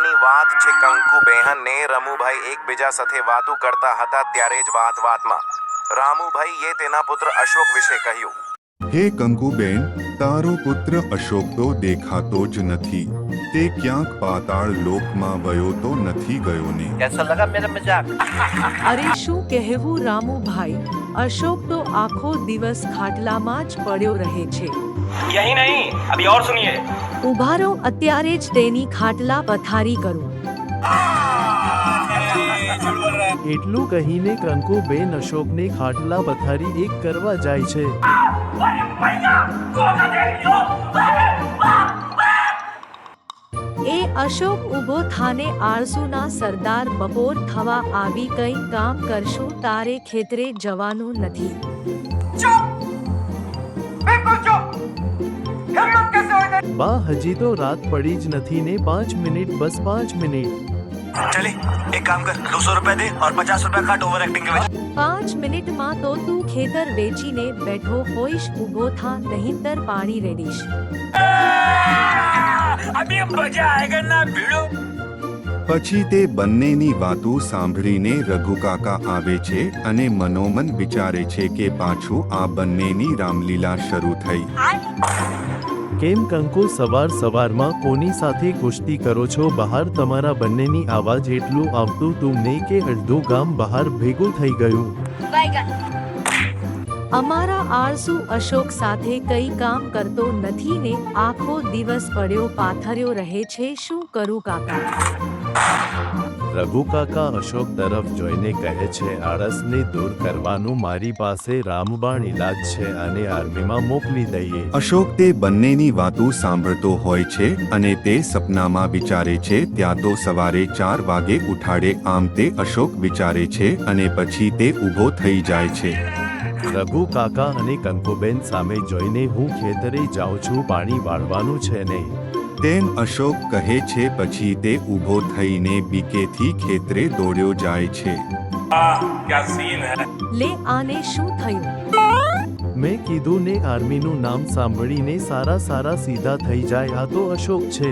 રાતની વાત છે. કંકુ બહેન ને રમુભાઈ એકબીજા સાથે વાતો કરતા હતા ત્યારે જ વાતમાં રામુભાઈએ તેના પુત્ર અશોક વિશે કહ્યું. હે કંકુબેન, તારો પુત્ર અશોક તો દેખાતો જ નથી. તે ક્યાંક પાતાળ લોકમાં વયો તો નથી ગયો ને? कैसा लगा मेरा मजाक? અરે શું કહેવું રામુભાઈ, અશોક તો આખો દિવસ ખાટલામાં જ પડ્યો રહે છે. यही नहीं, अभी और सुनिए. ઊભા રહો, અત્યારે જ તેની ખાટલા પથારી કરું. એટલું કહીને કંકુબેન અશોકને ખાટલા પથારી એક કરવા જાય છે. એ અશોક ઊભો થાને, આળસુના સરદાર, બપોર થવા આવી, કંઈ કામ કરશું, તારે ખેતરે જવાનું નથી. બા, હજી તો રાત પડી જ નથી ને? 5 મિનિટ, બસ 5 મિનિટ. ચલે એક કામ કર, 200 रुपए दे और 50 रुपए काट ओवर एक्टिंग के वजह. 5 મિનિટમાં તો તું ખેતર વેચીને બેઠો હોઈશ. ઊભો થા, નહીંતર પાણી રેડીશ. अभी मजा आएगा ना भिड़ो. પછી તે બંનેની વાતો સાંભળીને રઘુકાકા આવે છે અને મનોમન વિચારે છે કે પાછું આ બંનેની રામલીલા શરૂ થઈ. કેમ કંકુ, સવારમાં કોની સાથે કુસ્તી કરો છો? બહાર તમારા બંનેની આવાજ એટલું આવતું તું ને કે અડધું ગામ બહાર ભેગું થઈ ગયું. અમારા આળસુ અશોક સાથે કઈ કામ કરતો નથી ને, આખો દિવસ પડ્યો પાથર્યો રહે છે. શું કરું કાકા? રઘુકાકા અશોક તરફ જોઈને કહે છે, આળસને દૂર કરવાનું મારી પાસે રામબાણ ઈલાજ છે અને આર્મીમાં મોકલી દઈએ. અશોક તે બંનેની વાતો સાંભળતો હોય છે અને તે સપનામાં વિચારે છે. ત્યાં તો સવારે 4 વાગે ઉઠાડે આમ તે અશોક વિચારે છે અને પછી તે ઊભો થઈ જાય છે. રઘુકાકા અને કંકુબેન સામે જોઈને, હું ખેતરે જાઉં છું, પાણી વાળવાનું છે ને? તેમ અશોક કહે છે. પછી તે ઊભો થઈને બીકેથી ખેતરે દોડ્યો જાય છે. क्या सीन है? લે, આને શું થયું? મેં કીધું ને, આર્મીનું નામ સાંભળીને સારા સીધા થઈ જાય. આ તો અશોક છે.